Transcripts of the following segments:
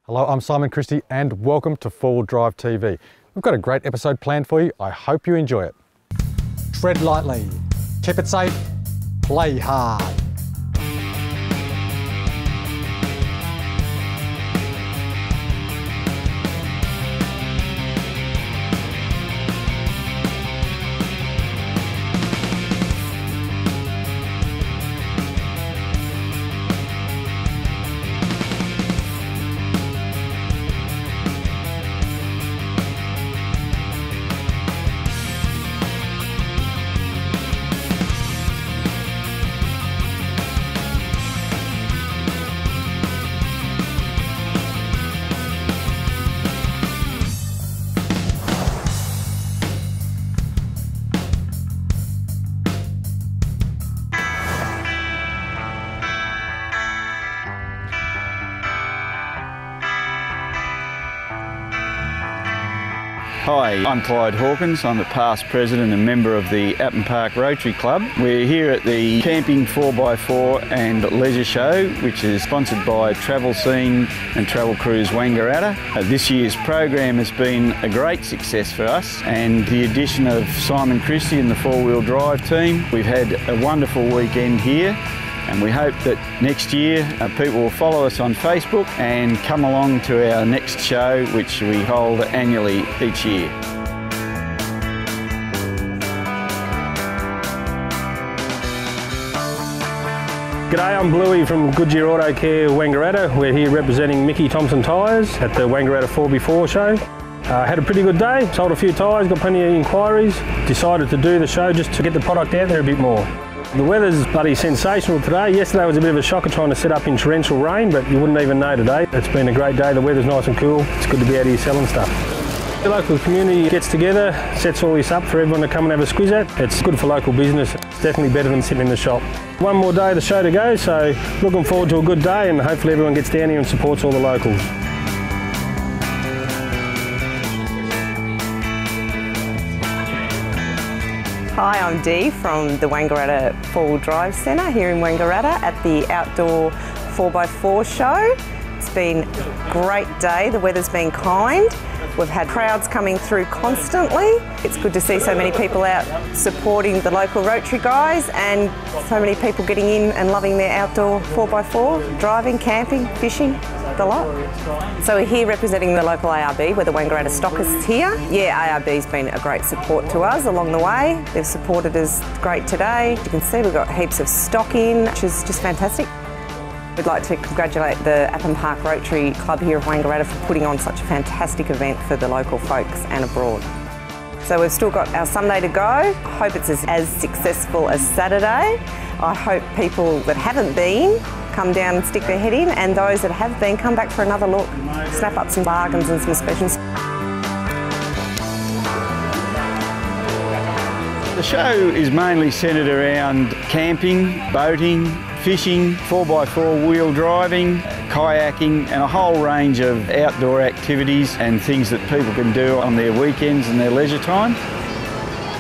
Hello, I'm Simon Christie and welcome to 4 Wheel Drive TV. We've got a great episode planned for you. I hope you enjoy it. Tread lightly, keep it safe, play hard. Hi, I'm Clyde Hawkins. I'm the past president and member of the Appen Park Rotary Club. We're here at the Camping 4x4 and Leisure Show, which is sponsored by Travel Scene and Travel Cruise Wangaratta. This year's program has been a great success for us, and the addition of Simon Christie and the 4 Wheel Drive team. We've had a wonderful weekend here, and we hope that next year people will follow us on Facebook and come along to our next show, which we hold annually each year. G'day, I'm Bluey from Goodyear Auto Care Wangaratta. We're here representing Mickey Thompson Tyres at the Wangaratta 4x4 show. Had a pretty good day, sold a few tyres, got plenty of inquiries. Decided to do the show just to get the product out there a bit more. The weather's bloody sensational today. Yesterday was a bit of a shocker trying to set up in torrential rain, but you wouldn't even know today. It's been a great day, the weather's nice and cool. It's good to be out here selling stuff. The local community gets together, sets all this up for everyone to come and have a squiz at. It's good for local business. It's definitely better than sitting in the shop. One more day of the show to go, so looking forward to a good day, and hopefully everyone gets down here and supports all the locals. Hi, I'm Dee from the Wangaratta 4 Wheel Drive Centre here in Wangaratta at the Outdoor 4x4 show. It's been a great day, the weather's been kind. We've had crowds coming through constantly. It's good to see so many people out supporting the local Rotary guys, and so many people getting in and loving their outdoor 4x4, driving, camping, fishing, the lot. So we're here representing the local ARB, we're the Wangaratta stockists here. Yeah, ARB's been a great support to us along the way. They've supported us great today. You can see we've got heaps of stock in, which is just fantastic. We'd like to congratulate the Appen Park Rotary Club here of Wangaratta for putting on such a fantastic event for the local folks and abroad. So we've still got our Sunday to go. I hope it's as successful as Saturday. I hope people that haven't been come down and stick their head in, and those that have been come back for another look, snap up some bargains and some specials. The show is mainly centred around camping, boating, fishing, 4x4 wheel driving, kayaking, and a whole range of outdoor activities and things that people can do on their weekends and their leisure time.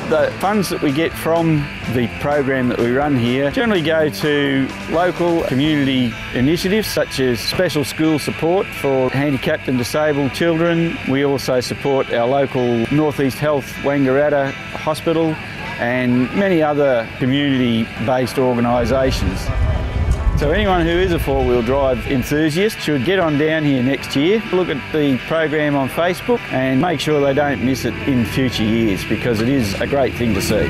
The funds that we get from the program that we run here generally go to local community initiatives such as special school support for handicapped and disabled children. We also support our local North East Health Wangaratta Hospital and many other community-based organisations. So anyone who is a 4 Wheel Drive enthusiast should get on down here next year, look at the program on Facebook and make sure they don't miss it in future years, because it is a great thing to see.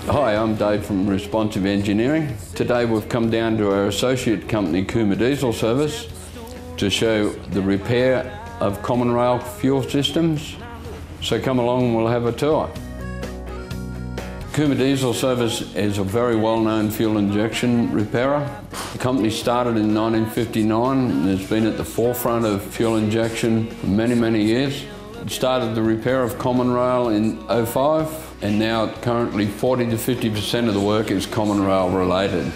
Hi, I'm Dave from Responsive Engineering. Today we've come down to our associate company, Cooma Diesel Service, to show the repair of common rail fuel systems. So come along and we'll have a tour. Cooma Diesel Service is a very well-known fuel injection repairer. The company started in 1959 and has been at the forefront of fuel injection for many, many years. started the repair of common rail in 05, and now currently 40 to 50% of the work is common rail related.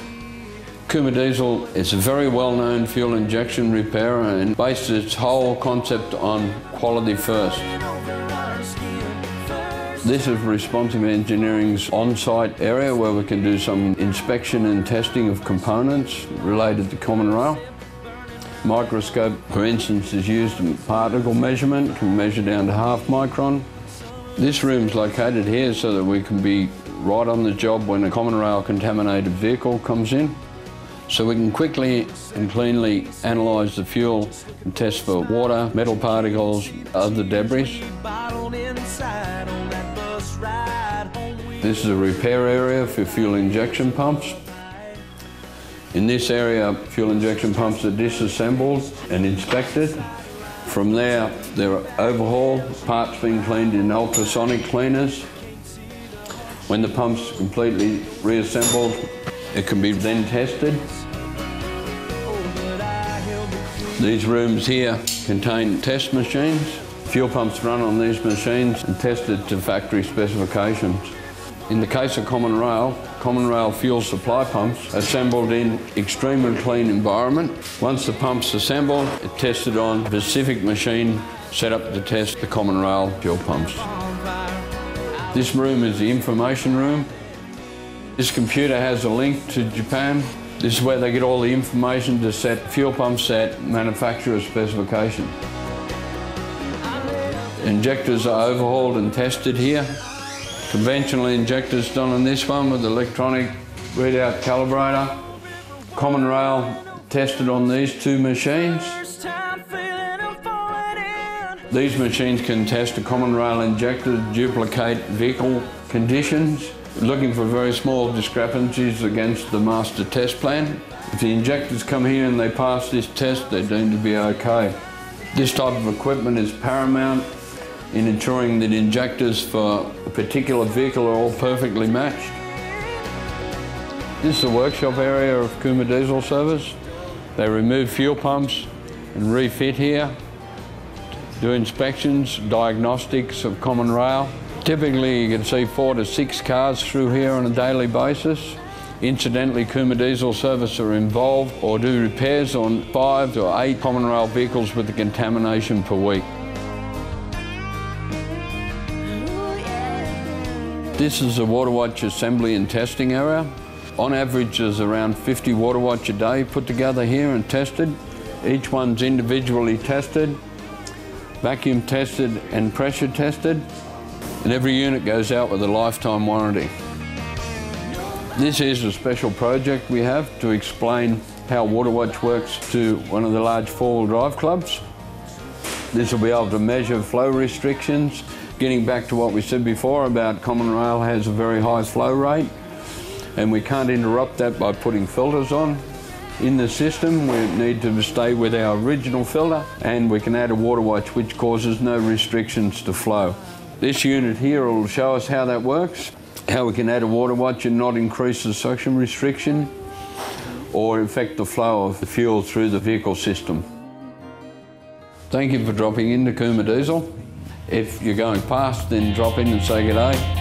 Kuma Diesel is a very well-known fuel injection repairer and based its whole concept on quality first. This is Responsive Engineering's on-site area where we can do some inspection and testing of components related to common rail. Microscope, for instance, is used in particle measurement, can measure down to half micron. This room's located here so that we can be right on the job when a common rail contaminated vehicle comes in. So we can quickly and cleanly analyse the fuel and test for water, metal particles, other debris. This is a repair area for fuel injection pumps. In this area, fuel injection pumps are disassembled and inspected. From there, they're overhauled, parts being cleaned in ultrasonic cleaners. When the pump's completely reassembled, it can be then tested. These rooms here contain test machines. Fuel pumps run on these machines and tested to factory specifications. In the case of common rail fuel supply pumps assembled in extremely clean environment. Once the pump's assembled, it's tested on a specific machine set up to test the common rail fuel pumps. This room is the information room. This computer has a link to Japan. This is where they get all the information to set fuel pumps at manufacturer specification. Injectors are overhauled and tested here. Conventional injectors done on this one with electronic readout calibrator. Common rail tested on these two machines. These machines can test a common rail injector to duplicate vehicle conditions, looking for very small discrepancies against the master test plan. If the injectors come here and they pass this test, they're deemed to be okay. This type of equipment is paramount in ensuring that injectors for a particular vehicle are all perfectly matched. This is the workshop area of Kuma Diesel Service. They remove fuel pumps and refit here, do inspections, diagnostics of common rail. Typically you can see 4 to 6 cars through here on a daily basis. Incidentally, Kuma Diesel Service are involved or do repairs on 5 to 8 common rail vehicles with the contamination per week. This is a water watch assembly and testing area. On average, there's around 50 water watch a day put together here and tested. Each one's individually tested, vacuum tested and pressure tested, and every unit goes out with a lifetime warranty. This is a special project we have to explain how water watch works to one of the large four-wheel drive clubs. This will be able to measure flow restrictions. Getting back to what we said before about common rail has a very high flow rate, and we can't interrupt that by putting filters on. In the system, we need to stay with our original filter, and we can add a water watch which causes no restrictions to flow. This unit here will show us how that works, how we can add a water watch and not increase the suction restriction or affect the flow of the fuel through the vehicle system. Thank you for dropping into Kuma Diesel. If you're going past, then drop in and say good day.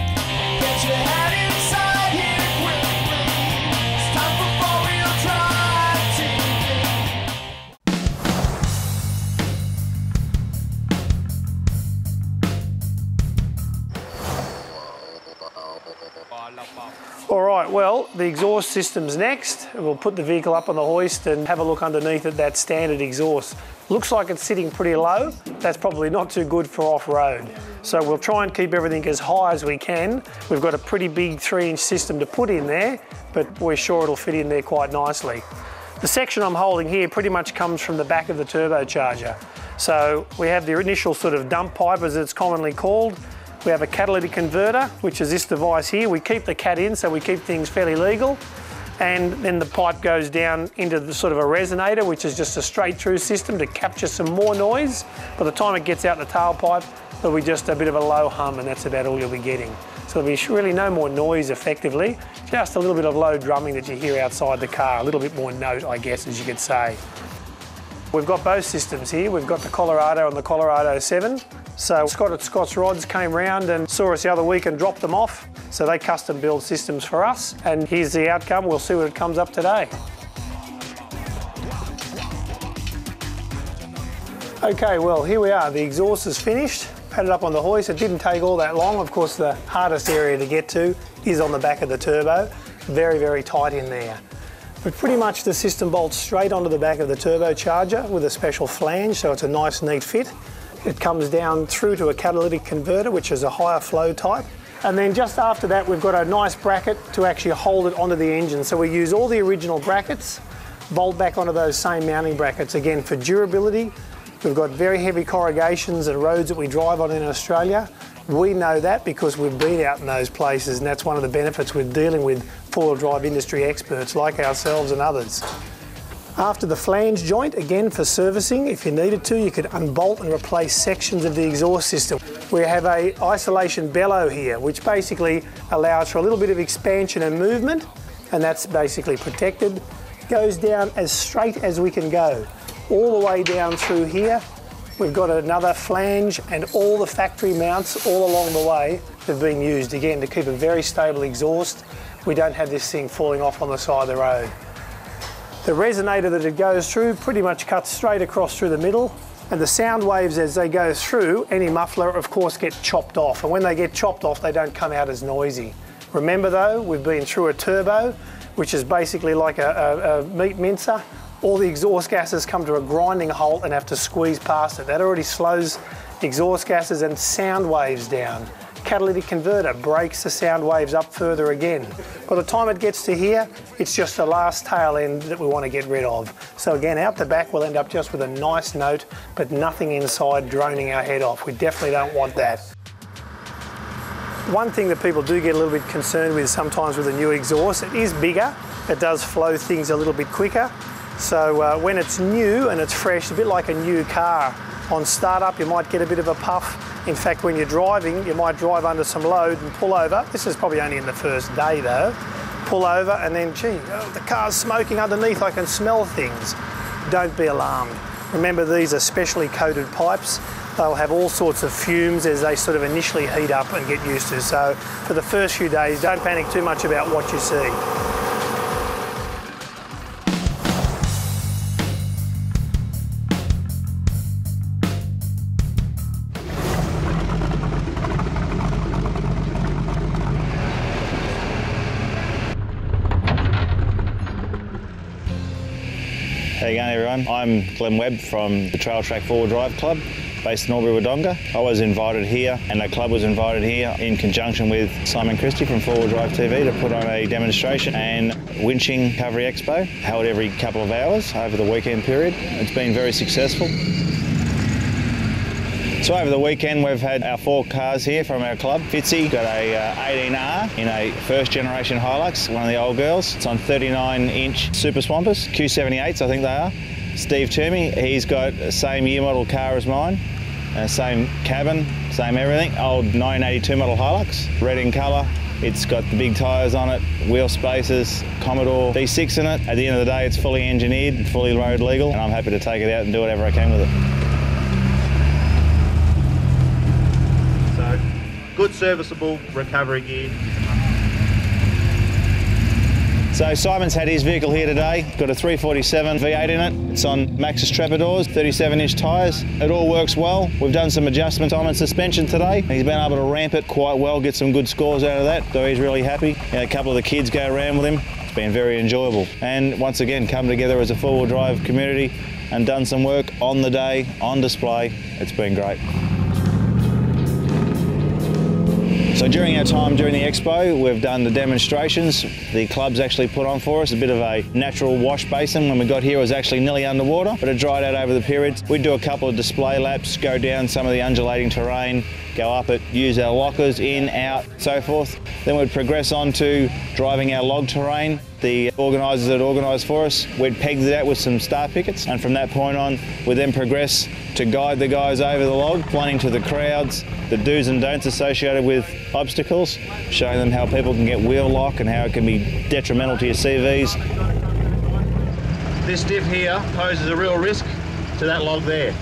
All right, well, the exhaust system's next. We'll put the vehicle up on the hoist and have a look underneath at that standard exhaust. Looks like it's sitting pretty low. That's probably not too good for off-road. So we'll try and keep everything as high as we can. We've got a pretty big 3-inch system to put in there, but we're sure it'll fit in there quite nicely. The section I'm holding here pretty much comes from the back of the turbocharger. So we have the initial sort of dump pipe, as it's commonly called. We have a catalytic converter, which is this device here. We keep the cat in, so we keep things fairly legal. And then the pipe goes down into the sort of a resonator, which is just a straight through system to capture some more noise. By the time it gets out the tailpipe, there'll be just a bit of a low hum, and that's about all you'll be getting. So there'll be really no more noise effectively, just a little bit of low drumming that you hear outside the car, a little bit more note, I guess, as you could say. We've got both systems here. We've got the Colorado and the Colorado 7. So Scott at Scott's Rods came round and saw us the other week and dropped them off. So they custom build systems for us, and here's the outcome. We'll see what it comes up today. Okay, well, here we are. The exhaust is finished. Had it up on the hoist. It didn't take all that long. Of course, the hardest area to get to is on the back of the turbo. Very, very tight in there. But pretty much the system bolts straight onto the back of the turbocharger with a special flange, so it's a nice, neat fit. It comes down through to a catalytic converter, which is a higher flow type. And then just after that, we've got a nice bracket to actually hold it onto the engine. So we use all the original brackets, bolt back onto those same mounting brackets. Again, for durability, we've got very heavy corrugations and roads that we drive on in Australia. We know that because we've been out in those places, and that's one of the benefits with dealing with four-wheel drive industry experts like ourselves and others. After the flange joint, again for servicing, if you needed to, you could unbolt and replace sections of the exhaust system. We have a isolation bellow here, which basically allows for a little bit of expansion and movement, and that's basically protected. Goes down as straight as we can go. All the way down through here, we've got another flange, and all the factory mounts all along the way have been used, again, to keep a very stable exhaust. We don't have this thing falling off on the side of the road. The resonator that it goes through pretty much cuts straight across through the middle, and the sound waves as they go through, any muffler of course get chopped off, and when they get chopped off they don't come out as noisy. Remember though, we've been through a turbo, which is basically like a meat mincer. All the exhaust gases come to a grinding halt and have to squeeze past it. That already slows exhaust gases and sound waves down. Catalytic converter breaks the sound waves up further again. By the time it gets to here, it's just the last tail end that we want to get rid of. So again, out the back, we'll end up just with a nice note, but nothing inside droning our head off. We definitely don't want that. One thing that people do get a little bit concerned with sometimes with a new exhaust, it is bigger. It does flow things a little bit quicker. So when it's new and it's fresh, a bit like a new car, on startup you might get a bit of a puff. In fact, when you're driving, you might drive under some load and pull over. This is probably only in the first day though. Pull over and then, gee, the car's smoking underneath, I can smell things. Don't be alarmed. Remember, these are specially coated pipes. They'll have all sorts of fumes as they sort of initially heat up and get used to. So for the first few days, don't panic too much about what you see. How you going, everyone? I'm Glenn Webb from the Trail Track 4-Wheel Drive Club based in Albury Wodonga. I was invited here, and the club was invited here in conjunction with Simon Christie from 4-Wheel Drive TV to put on a demonstration and winching recovery expo held every couple of hours over the weekend period. It's been very successful. So over the weekend we've had our 4 cars here from our club. Fitzy got a 18R in a first generation Hilux, one of the old girls. It's on 39-inch Super Swampers, Q78s I think they are. Steve Toomey, he's got the same year model car as mine, same cabin, same everything. Old 1982 model Hilux, red in colour. It's got the big tyres on it, wheel spacers, Commodore V6 in it. At the end of the day it's fully engineered, fully road legal, and I'm happy to take it out and do whatever I can with it. Good serviceable recovery gear. So Simon's had his vehicle here today, got a 347 V8 in it. It's on Maxxis Trappadors, 37-inch tyres. It all works well. We've done some adjustments on its suspension today. He's been able to ramp it quite well, get some good scores out of that, so he's really happy. A couple of the kids go around with him. It's been very enjoyable. And once again, come together as a 4-wheel drive community and done some work on the day, on display. It's been great. So during our time during the expo, we've done the demonstrations. The club's actually put on for us a bit of a natural wash basin. When we got here, it was actually nearly underwater, but it dried out over the period. We'd do a couple of display laps, go down some of the undulating terrain, go up it, use our lockers, in, out, so forth. Then we'd progress on to driving our log terrain. The organisers that organised for us, we'd pegged it out with some star pickets, and from that point on, we'd then progress to guide the guys over the log, pointing to the crowds, the do's and don'ts associated with obstacles, showing them how people can get wheel lock and how it can be detrimental to your CVs. This diff here poses a real risk to that log there.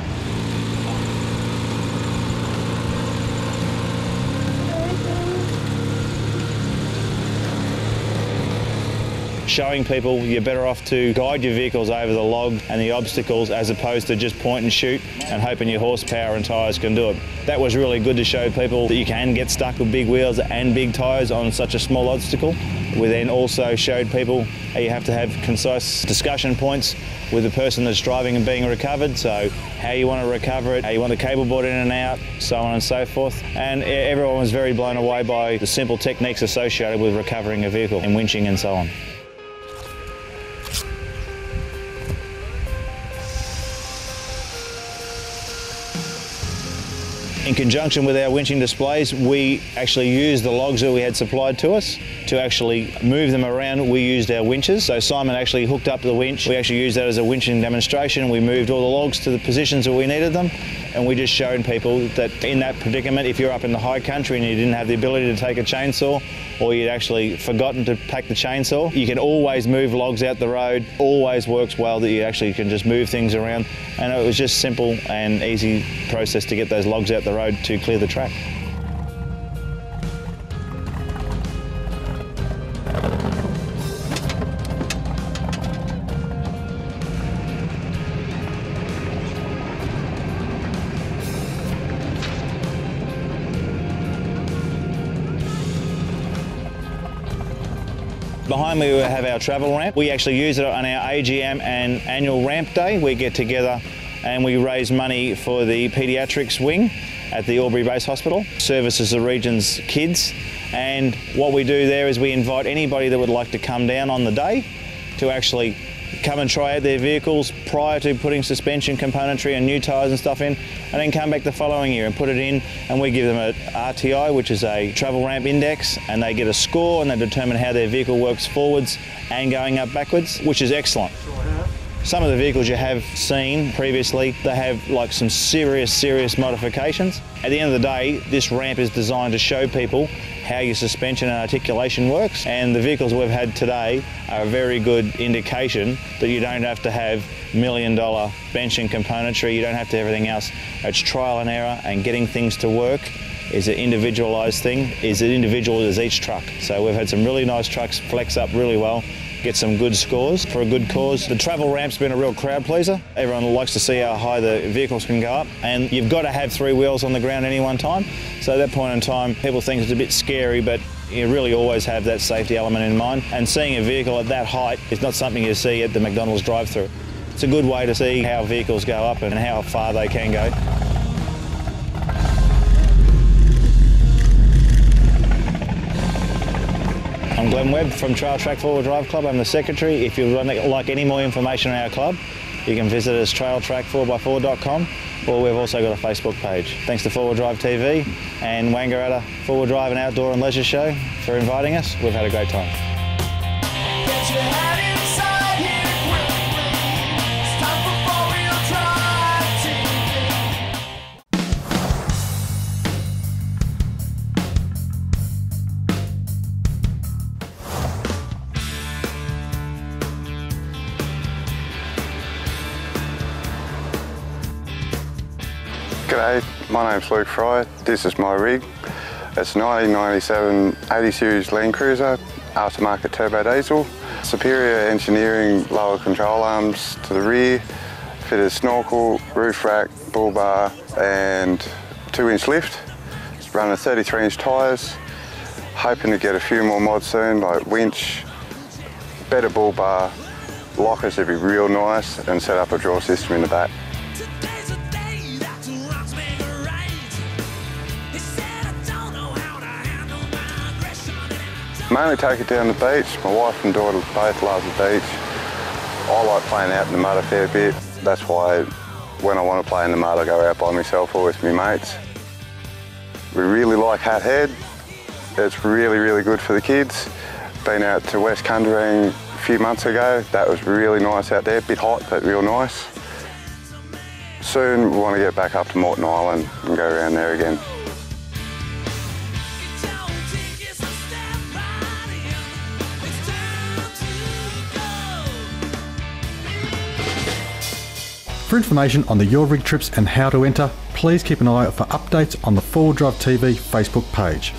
showing people you're better off to guide your vehicles over the log and the obstacles as opposed to just point and shoot and hoping your horsepower and tyres can do it. That was really good to show people that you can get stuck with big wheels and big tyres on such a small obstacle. We then also showed people how you have to have concise discussion points with the person that's driving and being recovered, so how you want to recover it, how you want the cable board in and out, so on and so forth. And everyone was very blown away by the simple techniques associated with recovering a vehicle and winching and so on. In conjunction with our winching displays, we actually used the logs that we had supplied to us. To actually move them around, we used our winches. So Simon actually hooked up the winch. We actually used that as a winching demonstration. We moved all the logs to the positions that we needed them. And we just showed people that in that predicament, if you're up in the high country and you didn't have the ability to take a chainsaw, or you'd actually forgotten to pack the chainsaw, you can always move logs out the road. Always works well that you actually can just move things around. And it was just simple and easy process to get those logs out the road to clear the track. Behind me we have our travel ramp. We actually use it on our AGM and annual ramp day. We get together and we raise money for the paediatrics wing at the Albury Base Hospital. Services the region's kids, and what we do there is we invite anybody that would like to come down on the day to actually come and try out their vehicles prior to putting suspension componentry and new tyres and stuff in, and then come back the following year and put it in, and we give them a RTI, which is a travel ramp index, and they get a score and they determine how their vehicle works forwards and going up backwards, which is excellent. Some of the vehicles you have seen previously, they have like some serious modifications. At the end of the day, this ramp is designed to show people how your suspension and articulation works, and the vehicles we've had today are a very good indication that you don't have to have $1 million bench and componentry, you don't have to have everything else. It's trial and error, and getting things to work is an individualised thing, is as individual as each truck. So we've had some really nice trucks flex up really well, get some good scores for a good cause. The travel ramp's been a real crowd pleaser. Everyone likes to see how high the vehicles can go up, and you've got to have 3 wheels on the ground at any one time. So at that point in time, people think it's a bit scary, but you really always have that safety element in mind. And seeing a vehicle at that height is not something you see at the McDonald's drive-thru. It's a good way to see how vehicles go up and how far they can go. I'm Glenn Webb from Trail Track 4-Wheel Drive Club. I'm the secretary. If you'd like any more information on our club, you can visit us trailtrack4x4.com, or we've also got a Facebook page. Thanks to 4Wheel Drive TV and Wangaratta 4Wheel Drive and Outdoor and Leisure Show for inviting us. We've had a great time. G'day, my name's Luke Fry. This is my rig. It's 1997 80 Series Land Cruiser, aftermarket turbo diesel. Superior engineering, lower control arms to the rear, fitted snorkel, roof rack, bull bar and 2-inch lift. It's running 33-inch tyres. Hoping to get a few more mods soon, like winch, better bull bar, lockers would be real nice, and set up a draw system in the back. Mainly take it down the beach. My wife and daughter both love the beach. I like playing out in the mud a fair bit. That's why when I want to play in the mud I go out by myself or with my mates. We really like Hat Head. It's really good for the kids. Been out to West Kunderang a few months ago. That was really nice out there. Bit hot but real nice. Soon we want to get back up to Moreton Island and go around there again. For information on the Your Rig trips and how to enter, please keep an eye out for updates on the 4Wheel Drive TV Facebook page.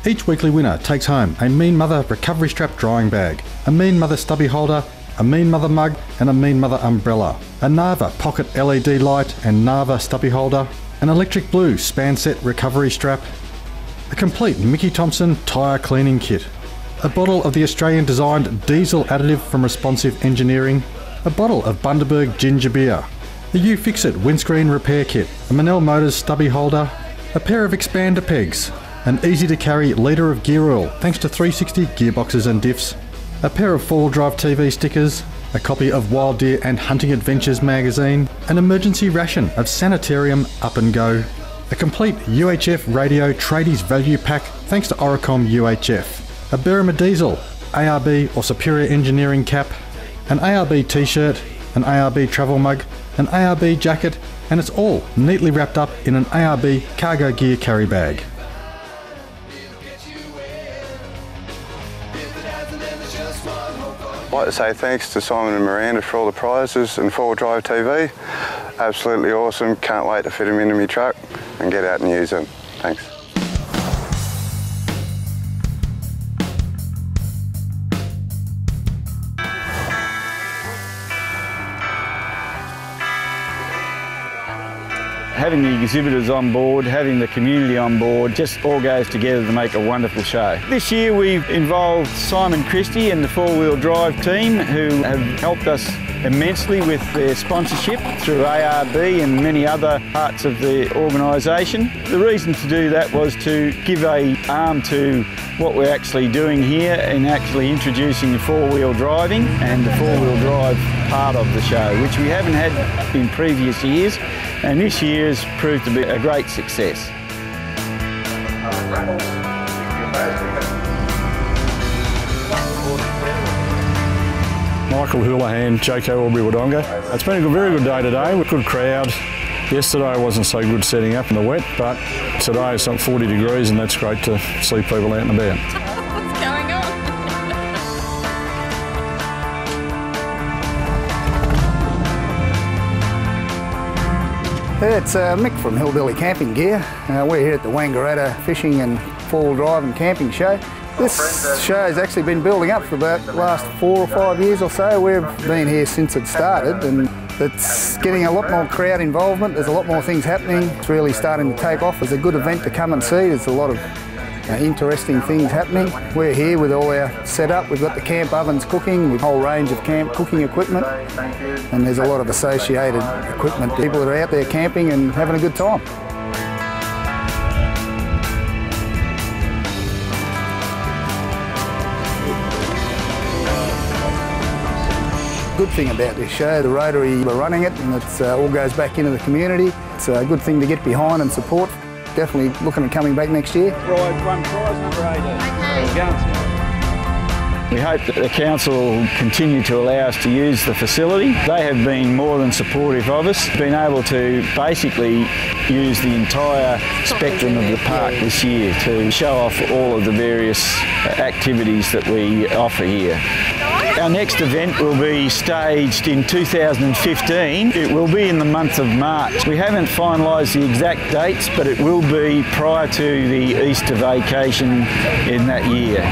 Each weekly winner takes home a Mean Mother recovery strap drying bag, a Mean Mother stubby holder, a Mean Mother mug and a Mean Mother umbrella, a Narva pocket LED light and Narva stubby holder, an electric blue span set recovery strap, a complete Mickey Thompson tyre cleaning kit, a bottle of the Australian designed diesel additive from Responsive Engineering, a bottle of Bundaberg ginger beer, the U-Fix-It windscreen repair kit, a Manel Motors stubby holder, a pair of expander pegs, an easy to carry litre of gear oil thanks to 360 gearboxes and diffs, a pair of 4-wheel drive TV stickers, a copy of Wild Deer and Hunting Adventures magazine, an emergency ration of Sanitarium Up and Go, a complete UHF radio tradies value pack thanks to Oricom UHF, a Berrima Diesel, ARB or Superior Engineering cap, an ARB t-shirt, an ARB travel mug, an ARB jacket, and it's all neatly wrapped up in an ARB cargo gear carry bag. I'd like to say thanks to Simon and Miranda for all the prizes and 4-wheel drive TV. Absolutely awesome, can't wait to fit them into my truck and get out and use them. Thanks. Having the exhibitors on board, having the community on board, just all goes together to make a wonderful show. This year we've involved Simon Christie and the 4-wheel drive team who have helped us immensely with their sponsorship through ARB and many other parts of the organisation. The reason to do that was to give an arm to what we're actually doing here and actually introducing the 4-wheel driving and the 4-wheel drive part of the show, which we haven't had in previous years, and this year has proved to be a great success. Michael Houlihan, Joko Aubrey Wodonga. It's been a very good day today with a good crowd. Yesterday wasn't so good setting up in the wet, but today it's some 40 degrees and that's great to see people out and about. What's going on? It's Mick from Hillbilly Camping Gear. We're here at the Wangaratta Fishing and 4-wheel drive and camping show. This show has actually been building up for about the last 4 or 5 years or so. We've been here since it started and it's getting a lot more crowd involvement. There's a lot more things happening. It's really starting to take off. It's a good event to come and see. There's a lot of interesting things happening. We're here with all our setup. We've got the camp ovens cooking, with a whole range of camp cooking equipment, and there's a lot of associated equipment. People that are out there camping and having a good time. Good thing about this show, the Rotary are running it and it all goes back into the community. It's a good thing to get behind and support. Definitely looking at coming back next year. Prize number 18. We hope that the council will continue to allow us to use the facility. They have been more than supportive of us, been able to basically use the entire spectrum of the park this year to show off all of the various activities that we offer here. Our next event will be staged in 2015. It will be in the month of March. We haven't finalised the exact dates, but it will be prior to the Easter vacation in that year.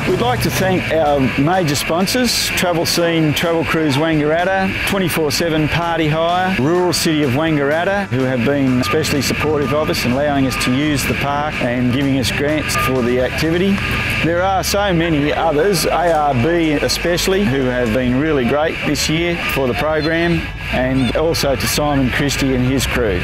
We'd like to thank our major sponsors, Travel Scene, Travel Cruise Wangaratta, 24/7 Party Hire, Rural City of Wangaratta, who have been especially supportive of us and allowing us to use the park and giving us grants for the activity. There are so many others, ARB especially, who have been really great this year for the program, and also to Simon Christie and his crew.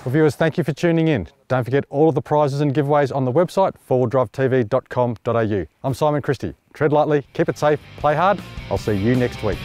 Well, viewers, thank you for tuning in. Don't forget all of the prizes and giveaways on the website, 4wheeldrivetv.com.au. I'm Simon Christie. Tread lightly, keep it safe, play hard. I'll see you next week.